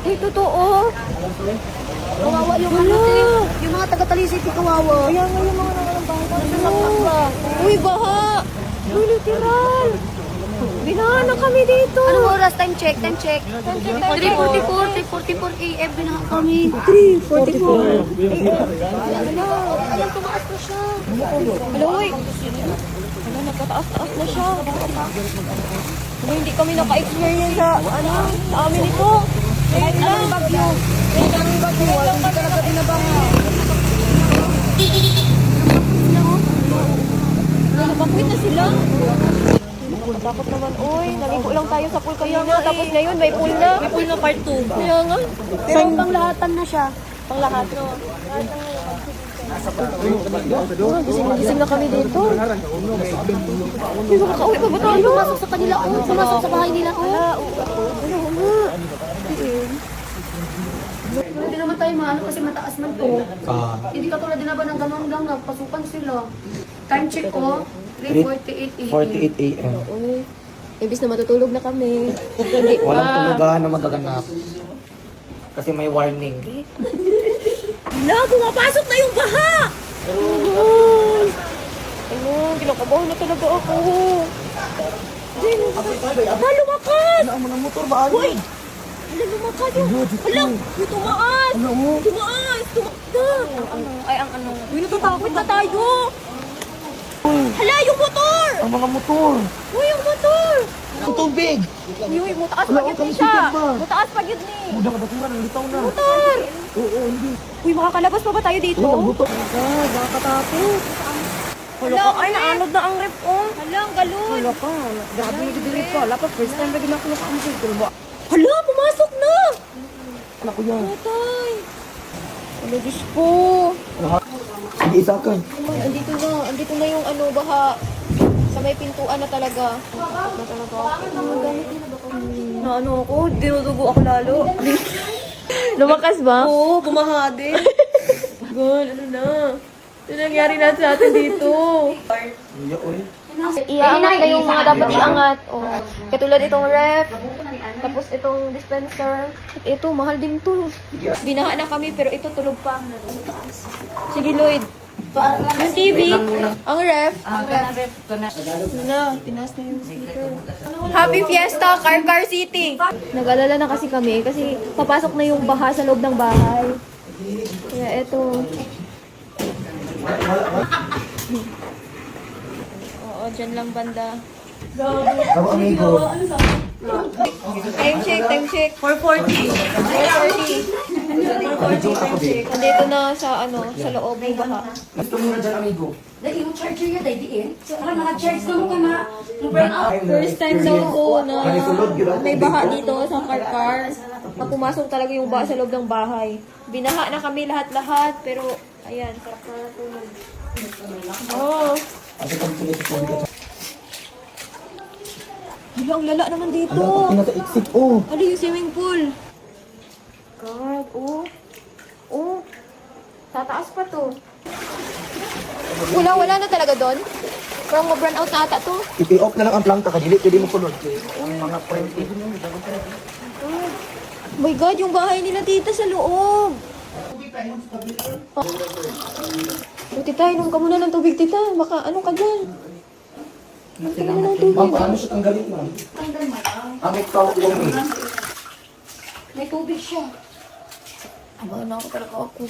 Ay, totoo. Kawawa yung ano, yung mga taga-Talisay, kawawa. Kaya nga yung mga nanganang baha. Uy, baha. Uy, literal. Binahan na kami dito. Anong oras? Time check. 3:44 AM binaha kami. 3:44. Ayan, tumaas na siya. Aloy. Ano, nagkataas-taas na siya. Ano, hindi kami naka-experience sa amin ito. Kahit lang bagyo. Kahit lang bagyo. Wala kami talaga binabaha. Nabakwit na sila. Takot naman, uy. Naligo lang tayo sa pool kanina. Tapos ngayon, may pool na. May pool na part 2. Kaya nga. Pero panglahatan na siya. Panglahat. Gising na kami dito. Hindi ko makauwi pa ba tayo? Pumasok sa kanila, pumasok sa bahay nila. Ano nga? Hindi naman tayo maano kasi mataas man to. Hindi katulad din ba ng ganun lang, nagpasukan sila. Time check ko, 3:48 AM. 48 AM. Uy. Ibis na matutulog na kami. Hindi pa. Walang tulugan na magaganap. Kasi may warning. Hala, pumapasok na yung baha! Ano, kinakabahan na talaga ako. Hala, lumakas! Ang mga motor ba? Uy! Hala, lumakas yung... Hala, yung tumaas! Tumaas! Tumaas! Ay, ang ano... Uy, natatakot na tayo! Hala, yung motor! Ang mga motor! Uy, yung motor! Ang tubig! Uy, mutaas pa yun ni siya! Mutaas pa yun ni! Muda ka baturan, ang litaw na. Motor! Oo, hindi. Uy, makakalabas pa ba tayo dito? Oo, ang buto. Baka katapos. Hala, ay, naanod na ang rep, oh. Hala, ang galon. Wala ka. Grabe yung dili pa. Lapat first time lagi na ako nakakamsil. Hala, pumasok na! Anak ko yan. Tatay. Hala, Diyos ko. Sige, isa ka. Andito na yung ano, baha. Sa may pintuan na talaga. Na talaga ako. Na ano ako, dinudugo ako lalo. Lumakas ba? Oo, bumaha din. God, ano na? Ano nangyari na sa atin dito? Iya, oy. Iangat na yung mga dapat iangat. Oh. Katulad itong ref, tapos itong dispenser. At ito, mahal din to. Binaha na kami, pero ito tulog pa. Sige, Lloyd. Yung TV, ang ref. Tinas na yung speaker. Happy Fiesta, Car City! Nag-alala na kasi kami, kasi papasok na yung baha sa loob ng bahay. Kaya ito. Oo, dyan lang banda. Ako, amigo. Time check. 4:40. 4:40, time check. Nandito na sa sa loob ng baha. Gusto mo na dyan, amigo. Dahil yung charger niya, dahil diin. So, mga charge na mo ka na. Burn out. First time daw ko na may baha dito sa car. Na pumasok talaga yung baha sa loob ng bahay. Binaha na kami lahat-lahat, pero ayan, sarap na natulog. Oh. Kasi kung tuloy-tuloy ka. Hala, ang lala naman dito. Ano, pinaka-exit, oh. Ano yung swimming pool? God, oh. Oh. Tataas pa to. Wala na talaga doon. Parang ma-burn out na ata to. I-off na lang ang plangka, kadili, pwede mo kulod. Ang mga pwede. Oh my God, yung bahay nila dito sa loob. Oh, tita, inom ka muna ng tubig, tita. Baka ano ka dyan? Inom ka muna ng tubig. Ma'am, paano siya tanggalin, ma'am? Amit ka ako, May tubig siya. Aba, na ako talaga ako.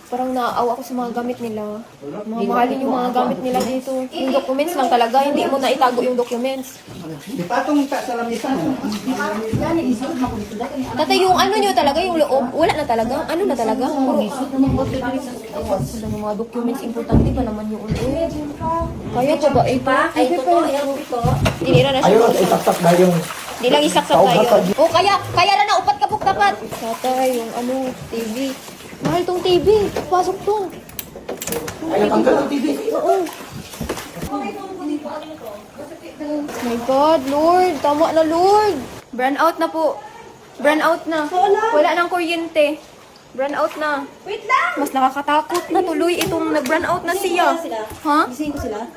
Parang naaawa ako sa mga gamit nila. Mga mahalin yung mga gamit nila dito. Yung documents lang talaga, hindi mo na itago yung documents. Di pa itong salamitan, mo. Tatay, yung ano nyo talaga, yung loob, wala na talaga. Ano na talaga? Puro, wala mga documents, importante pa naman yung ulo. Kaya pa ba? Eh, Ay, ito. tinira na siya. Ayun, itaktak na yung... Hindi lang isaksak tayo. O kaya na naupat kapok dapat. Tatay, yung TV. Mahal tong TV. Pasok to. Ay, natanggal ang TV. Oo. My God, Lord. Tama na, Lord. Burn out na po. Burn out na. Wala nang kuryente. Burn out na. Wait lang! Mas nakakatakot na tuloy itong nag-burn out na siya. Ha? Gising ko sila.